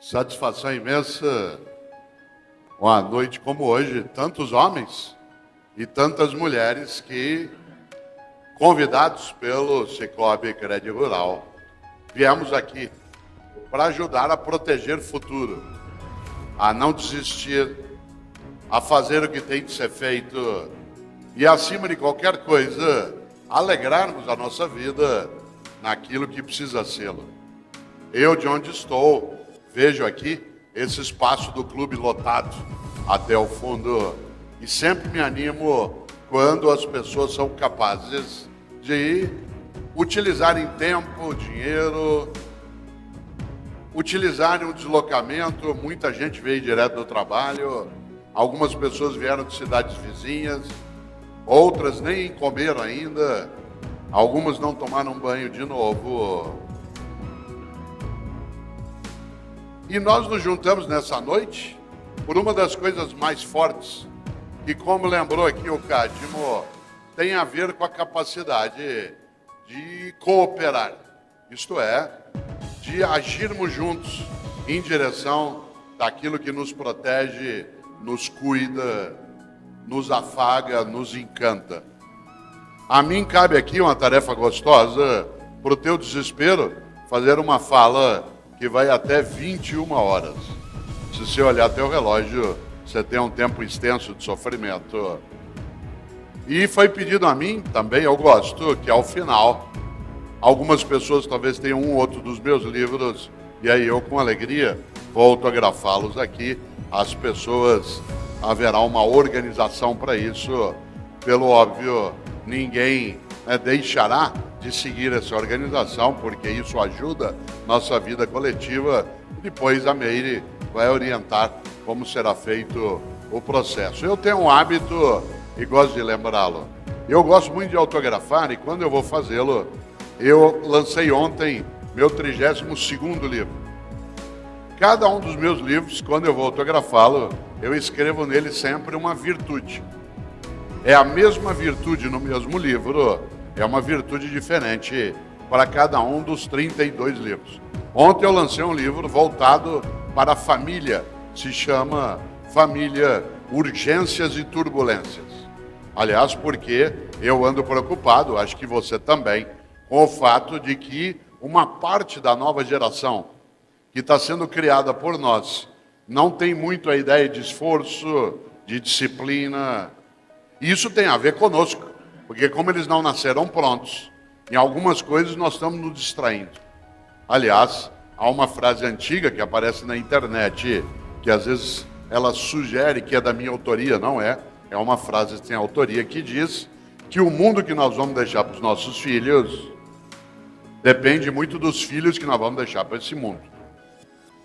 Satisfação imensa, uma noite como hoje, tantos homens e tantas mulheres que, convidados pelo Cicobi Crédito Rural, viemos aqui para ajudar a proteger o futuro, a não desistir, a fazer o que tem que ser feito e, acima de qualquer coisa, alegrarmos a nossa vida naquilo que precisa ser. Eu, de onde estou, vejo aqui esse espaço do clube lotado até o fundo e sempre me animo quando as pessoas são capazes de utilizarem tempo, dinheiro, utilizarem o deslocamento. Muita gente veio direto do trabalho, algumas pessoas vieram de cidades vizinhas, outras nem comeram ainda, algumas não tomaram banho de novo. E nós nos juntamos nessa noite por uma das coisas mais fortes, que, como lembrou aqui o Cadmo, tem a ver com a capacidade de cooperar, isto é, de agirmos juntos em direção daquilo que nos protege, nos cuida, nos afaga, nos encanta. A mim cabe aqui uma tarefa gostosa, para o teu desespero, fazer uma fala que vai até 21 horas. Se você olhar teu relógio, você tem um tempo extenso de sofrimento. E foi pedido a mim, também eu gosto, que ao final, algumas pessoas talvez tenham um ou outro dos meus livros, e aí eu, com alegria, vou autografá-los aqui. As pessoas, haverá uma organização para isso. Pelo óbvio, ninguém deixará de seguir essa organização, porque isso ajuda nossa vida coletiva. Depois a Meire vai orientar como será feito o processo. Eu tenho um hábito e gosto de lembrá-lo. Eu gosto muito de autografar e quando eu vou fazê-lo, eu lancei ontem meu 32º livro. Cada um dos meus livros, quando eu vou autografá-lo, eu escrevo nele sempre uma virtude. É a mesma virtude no mesmo livro, é uma virtude diferente para cada um dos 32 livros. Ontem eu lancei um livro voltado para a família, se chama Família, Urgências e Turbulências. Aliás, porque eu ando preocupado, acho que você também, com o fato de que uma parte da nova geração que está sendo criada por nós não tem muito a ideia de esforço, de disciplina. Isso tem a ver conosco, porque como eles não nasceram prontos, em algumas coisas nós estamos nos distraindo. Aliás, há uma frase antiga que aparece na internet, que às vezes ela sugere que é da minha autoria, não é? É uma frase que tem autoria, que diz que o mundo que nós vamos deixar para os nossos filhos depende muito dos filhos que nós vamos deixar para esse mundo.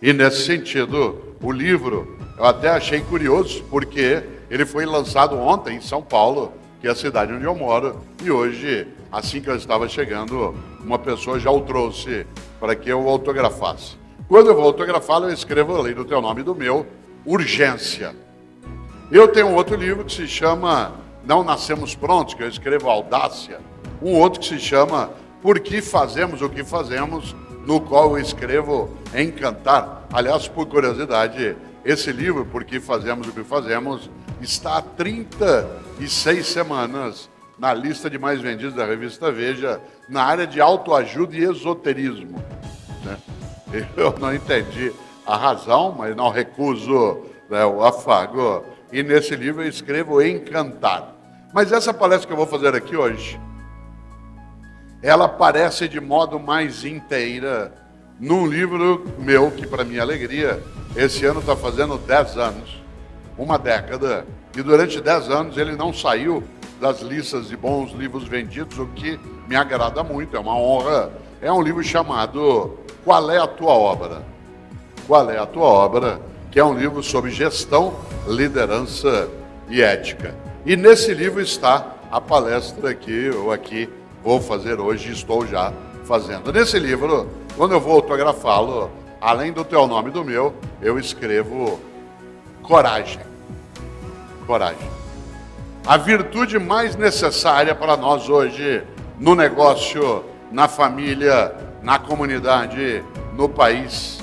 E nesse sentido, o livro, eu até achei curioso, porque ele foi lançado ontem em São Paulo, que é a cidade onde eu moro, e hoje, assim que eu estava chegando, uma pessoa já o trouxe para que eu o autografasse. Quando eu vou autografá-lo, eu escrevo ali do teu nome e do meu, Urgência. Eu tenho um outro livro que se chama Não Nascemos Prontos, que eu escrevo Audácia. Um outro que se chama Por que Fazemos o que Fazemos, no qual eu escrevo Encantar. Aliás, por curiosidade, esse livro, Por que Fazemos o que Fazemos, está há 36 semanas na lista de mais vendidos da revista Veja, na área de autoajuda e esoterismo. Eu não entendi a razão, mas não recuso o afago. E nesse livro eu escrevo Encantar. Mas essa palestra que eu vou fazer aqui hoje, ela aparece de modo mais inteira num livro meu, que para minha alegria, esse ano está fazendo 10 anos, uma década, e durante 10 anos ele não saiu das listas de bons livros vendidos, o que me agrada muito, é uma honra. É um livro chamado Qual é a Tua Obra? Qual é a Tua Obra? Que é um livro sobre gestão, liderança e ética. E nesse livro está a palestra que eu aqui vou fazer hoje, estou já fazendo. Nesse livro, quando eu vou autografá-lo, além do teu nome e do meu, eu escrevo coragem. Coragem. A virtude mais necessária para nós hoje, no negócio, na família, na comunidade, no país,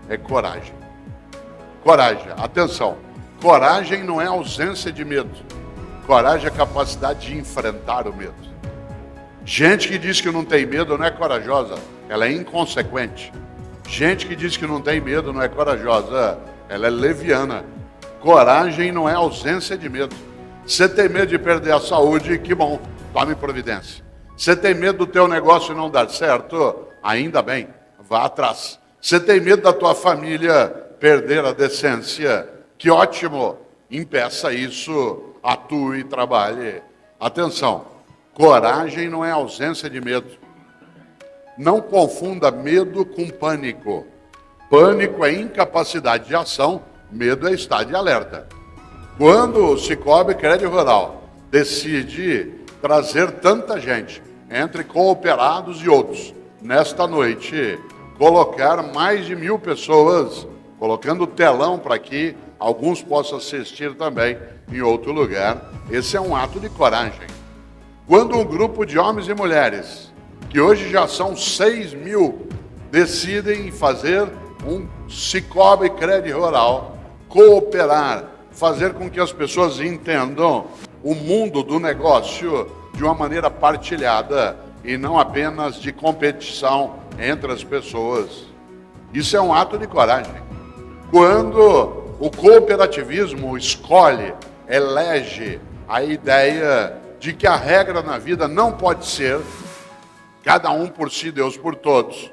é coragem. Coragem, atenção. Coragem não é ausência de medo. Coragem é a capacidade de enfrentar o medo. Gente que diz que não tem medo não é corajosa, ela é inconsequente. Gente que diz que não tem medo não é corajosa, ela é leviana. Coragem não é ausência de medo. Você tem medo de perder a saúde, que bom, tome providência. Você tem medo do teu negócio não dar certo, ainda bem, vá atrás. Você tem medo da tua família perder a decência, que ótimo, impeça isso, atue e trabalhe. Atenção, coragem não é ausência de medo. Não confunda medo com pânico. Pânico é incapacidade de ação, medo é estar de alerta. Quando o Sicoob Crédito Rural decide trazer tanta gente, entre cooperados e outros, nesta noite, colocar mais de 1.000 pessoas, colocando telão para que alguns possam assistir também em outro lugar, esse é um ato de coragem. Quando um grupo de homens e mulheres, que hoje já são 6.000, decidem fazer um Sicoob Crédito Rural, cooperar, fazer com que as pessoas entendam o mundo do negócio de uma maneira partilhada e não apenas de competição entre as pessoas. Isso é um ato de coragem. Quando o cooperativismo escolhe, elege a ideia de que a regra na vida não pode ser cada um por si, Deus por todos,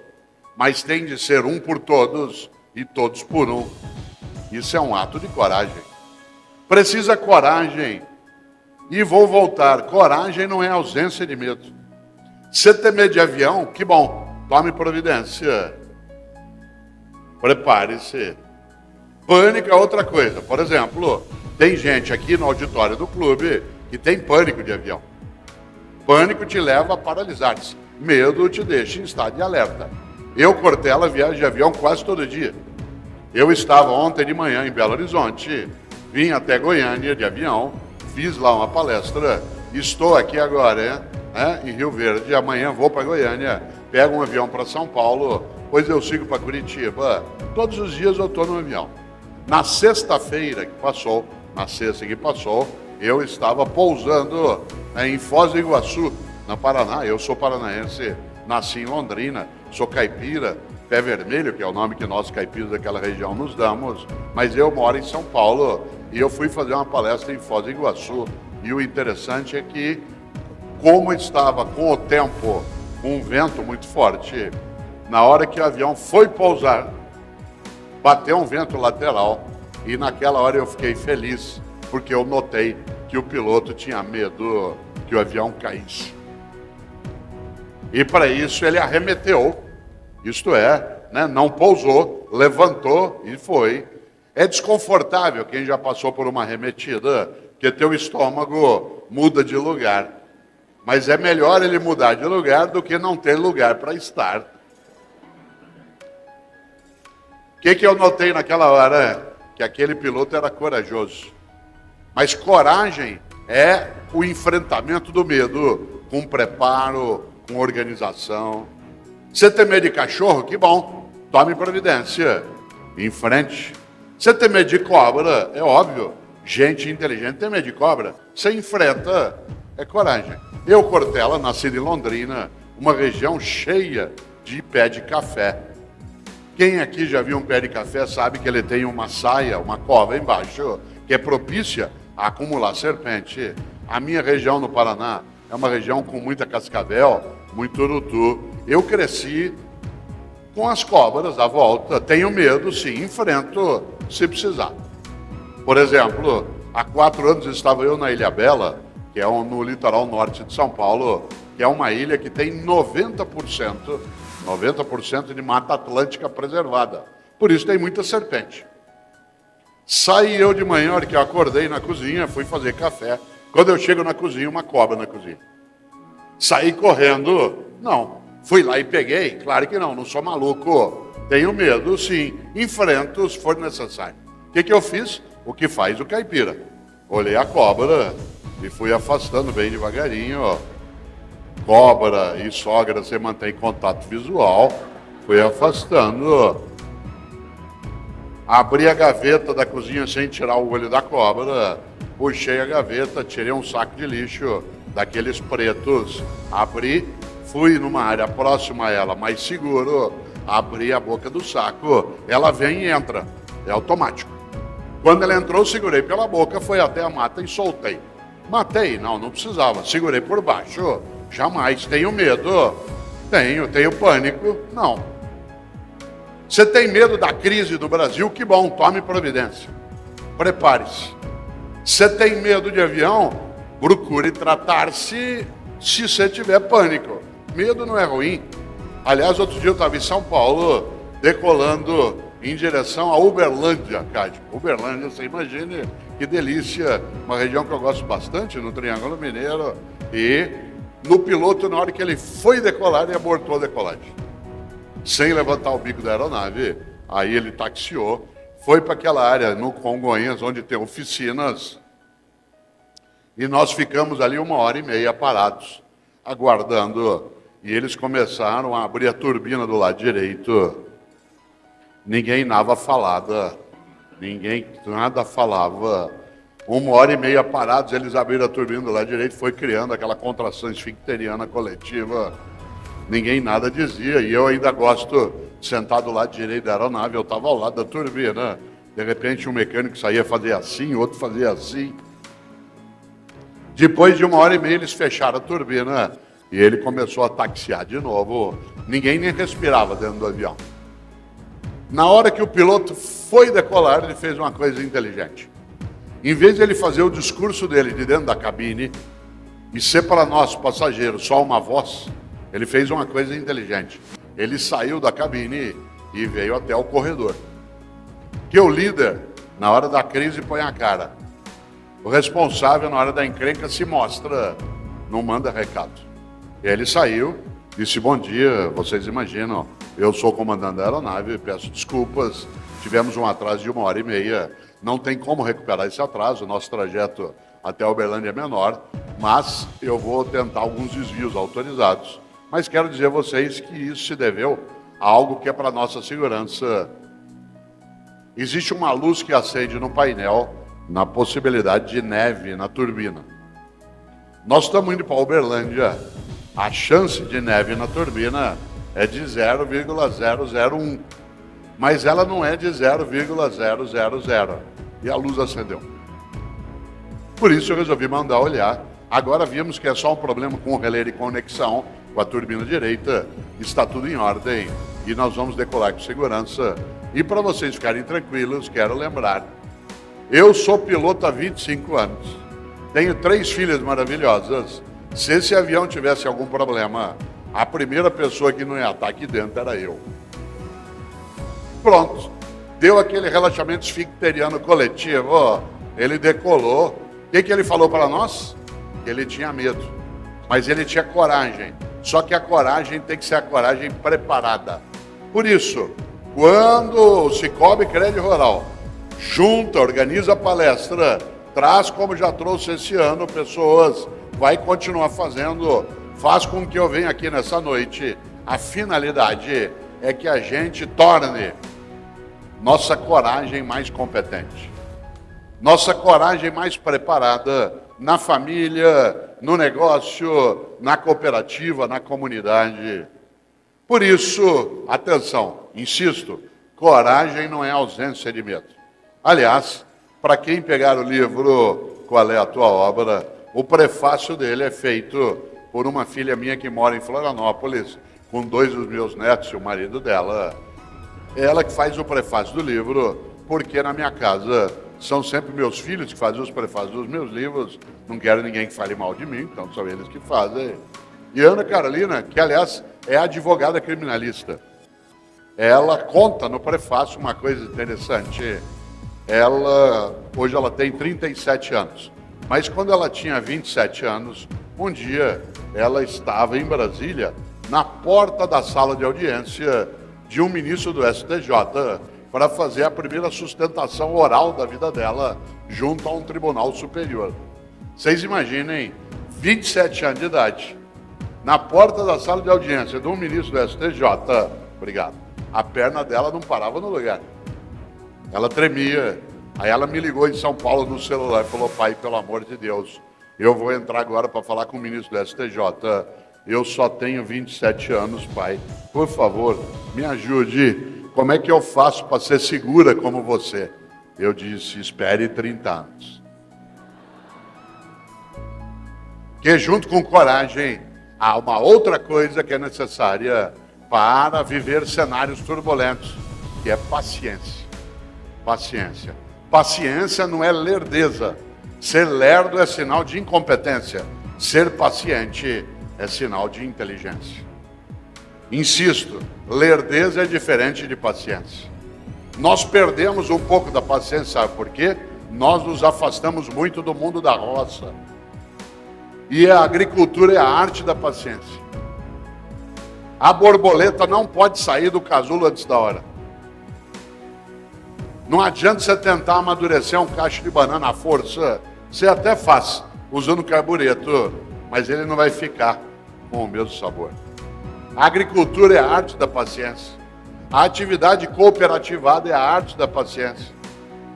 mas tem de ser um por todos e todos por um. Isso é um ato de coragem. Precisa coragem. E vou voltar. Coragem não é ausência de medo. Você tem medo de avião? Que bom. Tome providência. Prepare-se. Pânico é outra coisa. Por exemplo, tem gente aqui no auditório do clube que tem pânico de avião. Pânico te leva a paralisar-se. Medo te deixa em estado de alerta. Eu, Cortella, viajo de avião quase todo dia. Eu estava ontem de manhã em Belo Horizonte, vim até Goiânia de avião, fiz lá uma palestra, estou aqui agora em Rio Verde, amanhã vou para Goiânia, pego um avião para São Paulo, depois eu sigo para Curitiba. Todos os dias eu estou no avião. Na sexta-feira que passou, eu estava pousando em Foz do Iguaçu, no Paraná. Eu sou paranaense, nasci em Londrina, sou caipira, pé vermelho, que é o nome que nós caipiras daquela região nos damos, mas eu moro em São Paulo e eu fui fazer uma palestra em Foz do Iguaçu. E o interessante é que, como estava com o tempo, um vento muito forte, na hora que o avião foi pousar, bateu um vento lateral e naquela hora eu fiquei feliz, porque eu notei que o piloto tinha medo que o avião caísse. E para isso ele arremeteu, isto é, não pousou, levantou e foi. É desconfortável quem já passou por uma arremetida, porque teu estômago muda de lugar. Mas é melhor ele mudar de lugar do que não ter lugar para estar. O que eu notei naquela hora? Que aquele piloto era corajoso. Mas coragem é o enfrentamento do medo com preparo, com organização. Você tem medo de cachorro? Que bom, tome providência, em frente. Você tem medo de cobra? É óbvio, gente inteligente tem medo de cobra. Você enfrenta, é coragem. Eu, Cortella, nascido em Londrina, uma região cheia de pé de café. Quem aqui já viu um pé de café sabe que ele tem uma saia, uma cova embaixo, que é propícia a acumular serpente. A minha região no Paraná é uma região com muita cascavel, muito urutu. Eu cresci com as cobras à volta. Tenho medo, sim, enfrento se precisar. Por exemplo, há 4 anos estava eu na Ilha Bela, que é no litoral norte de São Paulo, que é uma ilha que tem 90% de mata atlântica preservada. Por isso tem muita serpente. Saí eu de manhã, a hora que eu acordei na cozinha, fui fazer café. Quando eu chego na cozinha, uma cobra na cozinha. Saí correndo? Não. Fui lá e peguei? Claro que não sou maluco. Tenho medo, sim. Enfrento se for necessário. O que eu fiz? O que faz o caipira. Olhei a cobra e fui afastando bem devagarinho. Cobra e sogra, você mantém contato visual. Fui afastando. Abri a gaveta da cozinha sem tirar o olho da cobra, puxei a gaveta, tirei um saco de lixo daqueles pretos, abri, fui numa área próxima a ela, mais seguro, abri a boca do saco, ela vem e entra, é automático. Quando ela entrou, segurei pela boca, foi até a mata e soltei. Matei? Não precisava, segurei por baixo, jamais. Tenho medo? Tenho pânico? Não. Você tem medo da crise do Brasil? Que bom, tome providência. Prepare-se. Você tem medo de avião? Procure tratar-se se você tiver pânico. Medo não é ruim. Aliás, outro dia eu estava em São Paulo, decolando em direção a Uberlândia, Cádio. Uberlândia, você imagine que delícia, uma região que eu gosto bastante, no Triângulo Mineiro. E no piloto, na hora que ele foi decolar, ele abortou a decolagem. Sem levantar o bico da aeronave, aí ele taxiou, foi para aquela área no Congonhas, onde tem oficinas, e nós ficamos ali 1h30 parados, aguardando, e eles começaram a abrir a turbina do lado direito. Ninguém nada falava, ninguém nada falava. 1h30 parados, eles abriram a turbina do lado direito, foi criando aquela contração esfincteriana coletiva. Ninguém nada dizia, e eu ainda gosto de sentar do lado direito da aeronave, eu estava ao lado da turbina. De repente um mecânico saía fazer assim, outro fazia assim. Depois de 1h30 eles fecharam a turbina e ele começou a taxiar de novo. Ninguém nem respirava dentro do avião. Na hora que o piloto foi decolar, ele fez uma coisa inteligente. Em vez de ele fazer o discurso dele de dentro da cabine e ser para nós passageiros só uma voz, ele fez uma coisa inteligente. Ele saiu da cabine e veio até o corredor. Que o líder, na hora da crise, põe a cara. O responsável, na hora da encrenca, se mostra, não manda recado. E aí ele saiu, disse: bom dia, vocês imaginam, eu sou o comandante da aeronave, peço desculpas, tivemos um atraso de 1h30, não tem como recuperar esse atraso, nosso trajeto até Uberlândia é menor, mas eu vou tentar alguns desvios autorizados. Mas quero dizer a vocês que isso se deveu a algo que é para nossa segurança. Existe uma luz que acende no painel na possibilidade de neve na turbina. Nós estamos indo para Uberlândia. A chance de neve na turbina é de 0,001. Mas ela não é de 0,000. E a luz acendeu. Por isso eu resolvi mandar olhar. Agora vimos que é só um problema com o relé de conexão, com a turbina direita, está tudo em ordem e nós vamos decolar com segurança. E para vocês ficarem tranquilos, quero lembrar, eu sou piloto há 25 anos, tenho 3 filhas maravilhosas. Se esse avião tivesse algum problema, a primeira pessoa que não ia estar aqui dentro era eu. Pronto, deu aquele relaxamento esfincteriano coletivo, ele decolou. O que ele falou para nós? Que ele tinha medo, mas ele tinha coragem. Só que a coragem tem que ser a coragem preparada. Por isso, quando o Cicobi Crédito Rural junta, organiza a palestra, traz, como já trouxe esse ano, pessoas, vai continuar fazendo, faz com que eu venha aqui nessa noite. A finalidade é que a gente torne nossa coragem mais competente, nossa coragem mais preparada na família, no negócio, na cooperativa, na comunidade. Por isso, atenção, insisto, coragem não é ausência de medo. Aliás, para quem pegar o livro Qual é a Tua Obra, o prefácio dele é feito por uma filha minha que mora em Florianópolis, com 2 dos meus netos e o marido dela. É ela que faz o prefácio do livro, porque na minha casa são sempre meus filhos que fazem os prefácios dos meus livros, não quero ninguém que fale mal de mim, então são eles que fazem. E Ana Carolina, que aliás é advogada criminalista, ela conta no prefácio uma coisa interessante. Hoje ela tem 37 anos, mas quando ela tinha 27 anos, um dia ela estava em Brasília, na porta da sala de audiência de um ministro do STJ, para fazer a primeira sustentação oral da vida dela junto a um tribunal superior. Vocês imaginem, 27 anos de idade, na porta da sala de audiência de um ministro do STJ, obrigado, a perna dela não parava no lugar. Ela tremia. Aí ela me ligou em São Paulo no celular e falou: pai, pelo amor de Deus, eu vou entrar agora para falar com o ministro do STJ. Eu só tenho 27 anos, pai. Por favor, me ajude. Como é que eu faço para ser segura como você? Eu disse: espere 30 anos. Que junto com coragem, há uma outra coisa que é necessária para viver cenários turbulentos, que é paciência. Paciência. Paciência não é lerdeza. Ser lerdo é sinal de incompetência. Ser paciente é sinal de inteligência. Insisto, lerdeza é diferente de paciência. Nós perdemos um pouco da paciência, sabe por quê? Nós nos afastamos muito do mundo da roça. E a agricultura é a arte da paciência. A borboleta não pode sair do casulo antes da hora. Não adianta você tentar amadurecer um cacho de banana à força. Você até faz, usando carbureto, mas ele não vai ficar com o mesmo sabor. A agricultura é a arte da paciência. A atividade cooperativada é a arte da paciência.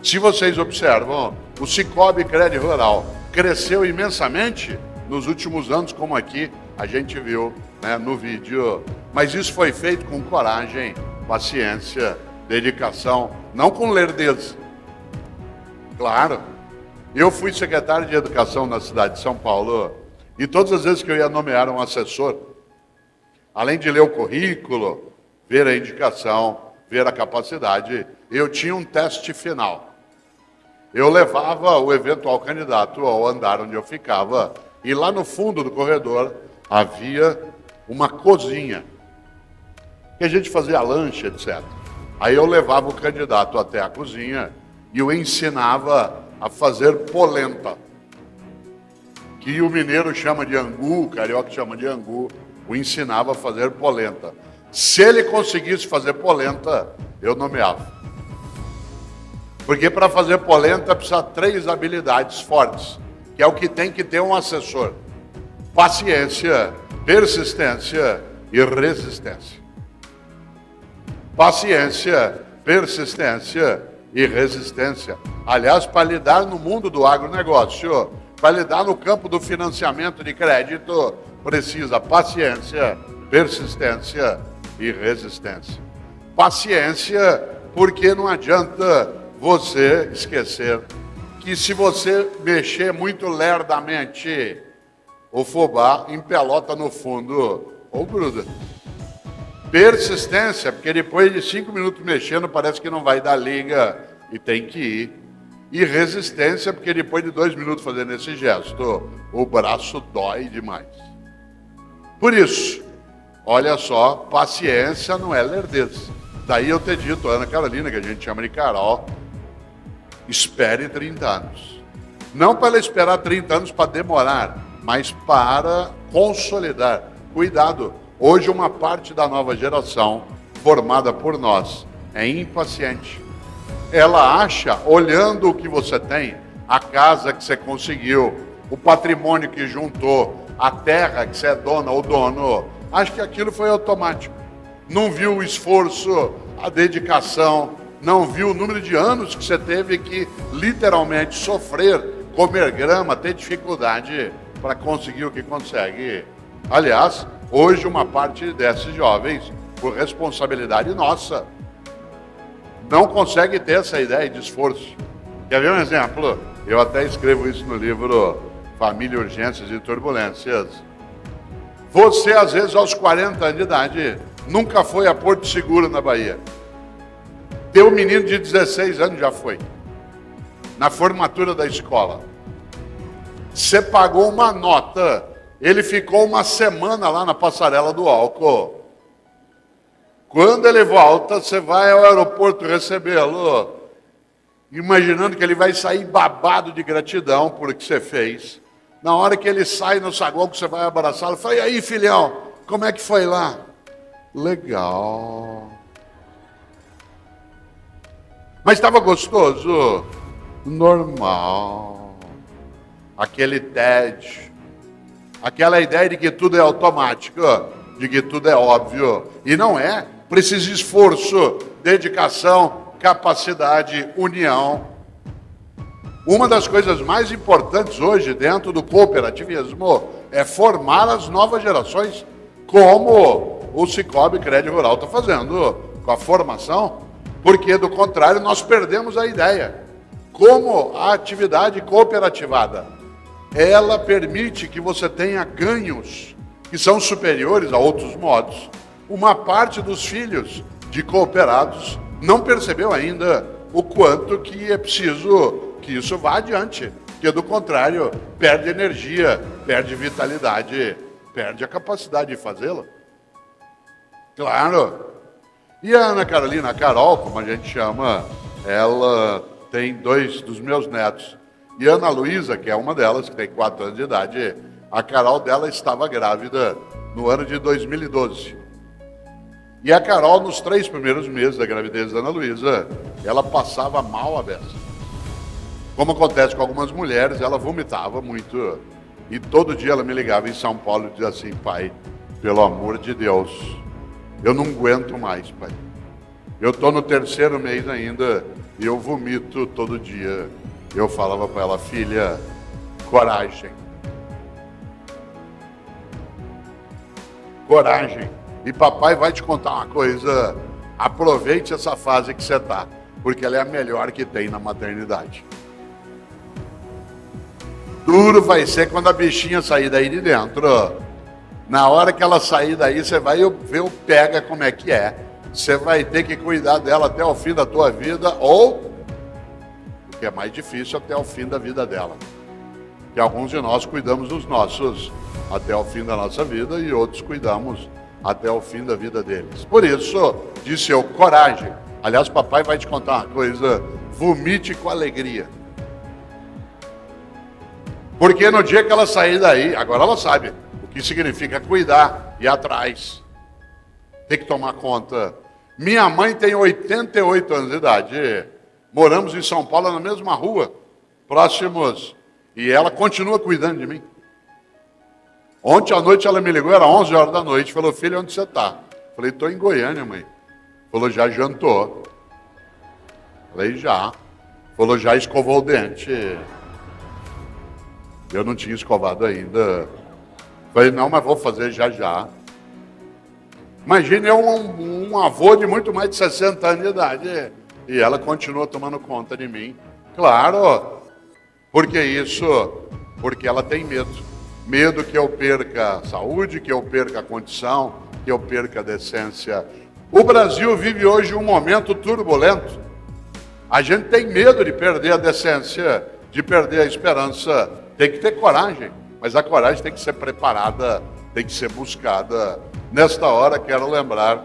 Se vocês observam, o Cicobi Crédito Rural cresceu imensamente nos últimos anos, como aqui a gente viu, né, no vídeo. Mas isso foi feito com coragem, paciência, dedicação, não com lerdeza. Claro, eu fui secretário de Educação na cidade de São Paulo e todas as vezes que eu ia nomear um assessor, além de ler o currículo, ver a indicação, ver a capacidade, eu tinha um teste final. Eu levava o eventual candidato ao andar onde eu ficava e lá no fundo do corredor havia uma cozinha que a gente fazia lanche, etc. Aí eu levava o candidato até a cozinha e o ensinava a fazer polenta, que o mineiro chama de angu, o carioca chama de angu, o ensinava a fazer polenta. Se ele conseguisse fazer polenta, eu nomeava. Porque para fazer polenta precisa de 3 habilidades fortes, que é o que tem que ter um assessor: paciência, persistência e resistência. Paciência, persistência e resistência. Aliás, para lidar no mundo do agronegócio, para lidar no campo do financiamento de crédito, precisa paciência, persistência e resistência. Paciência, porque não adianta você esquecer que se você mexer muito lerdamente, o fubá empelota no fundo ou gruda. Persistência, porque depois de 5 minutos mexendo parece que não vai dar liga e tem que ir. E resistência, porque depois de 2 minutos fazendo esse gesto, o braço dói demais. Por isso, olha só, paciência não é lerdeza. Daí eu ter dito, Ana Carolina, que a gente chama de Carol, espere 30 anos. Não para ela esperar 30 anos para demorar, mas para consolidar. Cuidado, hoje uma parte da nova geração, formada por nós, é impaciente. Ela acha, olhando o que você tem, a casa que você conseguiu, o patrimônio que juntou, a terra que você é dona ou dono, acha que aquilo foi automático. Não viu o esforço, a dedicação, não viu o número de anos que você teve que literalmente sofrer, comer grama, ter dificuldade para conseguir o que consegue. Aliás, hoje uma parte desses jovens, por responsabilidade nossa, não consegue ter essa ideia de esforço. Quer ver um exemplo? Eu até escrevo isso no livro Família, Urgências e Turbulências. Você, às vezes, aos 40 anos de idade, nunca foi a Porto Seguro, na Bahia. Teu menino de 16 anos já foi. Na formatura da escola. Você pagou uma nota, ele ficou uma semana lá na passarela do álcool. Quando ele volta, você vai ao aeroporto recebê-lo, imaginando que ele vai sair babado de gratidão por o que você fez. Na hora que ele sai no saguão, que você vai abraçá-lo, fala: e aí, filhão, como é que foi lá? Legal. Mas estava gostoso? Normal. Aquele tédio, aquela ideia de que tudo é automático, de que tudo é óbvio. E não é. Precisa de esforço, dedicação, capacidade, união. Uma das coisas mais importantes hoje dentro do cooperativismo é formar as novas gerações, como o Sicoob Crédito Rural está fazendo com a formação, porque do contrário nós perdemos a ideia. Como a atividade cooperativada, ela permite que você tenha ganhos que são superiores a outros modos. Uma parte dos filhos de cooperados não percebeu ainda o quanto que é preciso que isso vá adiante, porque do contrário, perde energia, perde vitalidade, perde a capacidade de fazê-lo. Claro. E a Ana Carolina, a Carol, como a gente chama, ela tem 2 dos meus netos. E a Ana Luísa, que é uma delas, que tem 4 anos de idade, a Carol dela estava grávida no ano de 2012. E a Carol, nos 3 primeiros meses da gravidez da Ana Luísa, ela passava mal a beça. Como acontece com algumas mulheres, ela vomitava muito. E todo dia ela me ligava em São Paulo e dizia assim: pai, pelo amor de Deus, eu não aguento mais, pai. Eu estou no 3º mês ainda e eu vomito todo dia. Eu falava para ela: filha, coragem. Coragem. E papai vai te contar uma coisa: aproveite essa fase que você está, porque ela é a melhor que tem na maternidade. Duro vai ser quando a bichinha sair daí de dentro. Na hora que ela sair daí, você vai ver o pega como é que é. Você vai ter que cuidar dela até o fim da tua vida, ou, o que é mais difícil, até o fim da vida dela. Que alguns de nós cuidamos dos nossos até o fim da nossa vida e outros cuidamos até o fim da vida deles. Por isso, disse eu, coragem. Aliás, papai vai te contar uma coisa: vomite com alegria. Porque no dia que ela sair daí, agora ela sabe o que significa cuidar e ir atrás. Tem que tomar conta. Minha mãe tem 88 anos de idade. Moramos em São Paulo, na mesma rua, próximos. E ela continua cuidando de mim. Ontem à noite ela me ligou, era 11 horas da noite, falou: filho, onde você está? Falei: estou em Goiânia, mãe. Falou: já jantou? Falei: já. Falou: já escovou o dente? Eu não tinha escovado ainda. Falei: não, mas vou fazer já já. Imagine eu um avô de muito mais de 60 anos de idade. E ela continua tomando conta de mim. Claro. Por que isso? Porque ela tem medo. Medo que eu perca a saúde, que eu perca a condição, que eu perca a decência. O Brasil vive hoje um momento turbulento. A gente tem medo de perder a decência, de perder a esperança. Tem que ter coragem, mas a coragem tem que ser preparada, tem que ser buscada. Nesta hora, quero lembrar: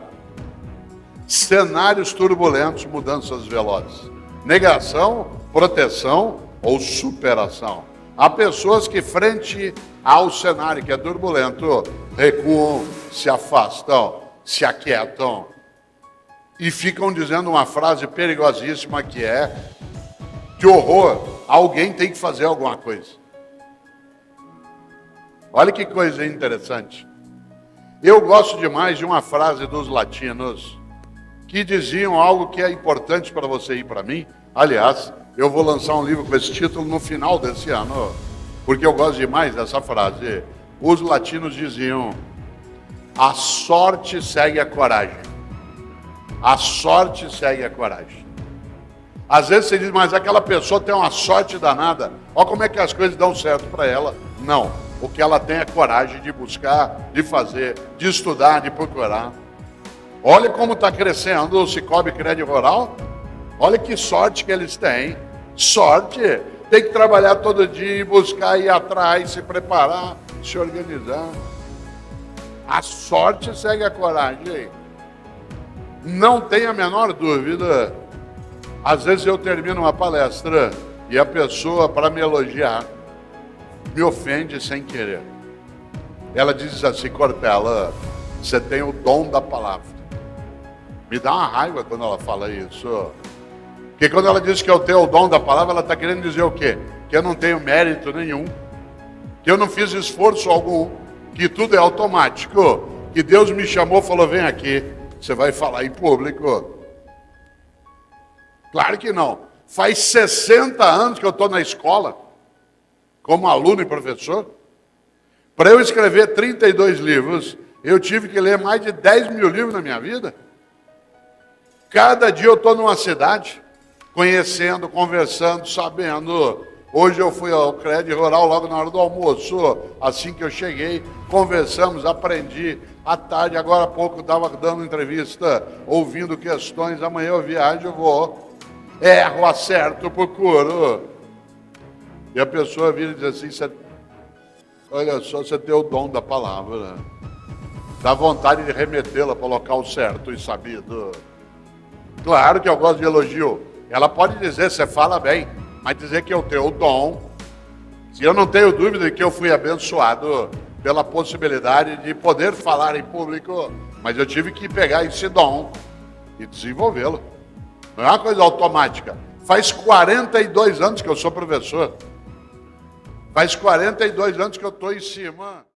cenários turbulentos, mudanças velozes. Negação, proteção ou superação. Há pessoas que, frente ao cenário que é turbulento, recuam, se afastam, se aquietam e ficam dizendo uma frase perigosíssima que é: que horror, alguém tem que fazer alguma coisa. Olha que coisa interessante. Eu gosto demais de uma frase dos latinos que diziam algo que é importante para você e para mim. Aliás, eu vou lançar um livro com esse título no final desse ano, porque eu gosto demais dessa frase. Os latinos diziam: a sorte segue a coragem. A sorte segue a coragem. Às vezes você diz: mas aquela pessoa tem uma sorte danada. Olha como é que as coisas dão certo para ela. Não. O que ela tem é coragem de buscar, de fazer, de estudar, de procurar. Olha como está crescendo o Sicoob Crédito Rural. Olha que sorte que eles têm. Sorte. Tem que trabalhar todo dia, buscar, ir atrás, se preparar, se organizar. A sorte segue a coragem. Não tenha a menor dúvida. Às vezes eu termino uma palestra e a pessoa, para me elogiar, me ofende sem querer. Ela diz assim: Cortella, você tem o dom da palavra. Me dá uma raiva quando ela fala isso. Porque quando ela diz que eu tenho o dom da palavra, ela está querendo dizer o quê? Que eu não tenho mérito nenhum, que eu não fiz esforço algum, que tudo é automático, que Deus me chamou e falou: vem aqui, você vai falar em público. Claro que não. Faz 60 anos que eu estou na escola, como aluno e professor. Para eu escrever 32 livros, eu tive que ler mais de 10 mil livros na minha vida. Cada dia eu estou numa cidade, conhecendo, conversando, sabendo. Hoje eu fui ao Crédito Rural logo na hora do almoço, assim que eu cheguei, conversamos, aprendi. À tarde, agora há pouco, estava dando entrevista, ouvindo questões. Amanhã eu viajo, eu vou. Erro, acerto, procuro. E a pessoa vira e diz assim, olha só, você tem o dom da palavra. Dá vontade de remetê-la para o local certo e sabido. Claro que eu gosto de elogio. Ela pode dizer, você fala bem, mas dizer que eu tenho o dom. Se eu não tenho dúvida de que eu fui abençoado pela possibilidade de poder falar em público, mas eu tive que pegar esse dom e desenvolvê-lo. Não é uma coisa automática. Faz 42 anos que eu sou professor. Faz 42 anos que eu estou em cima.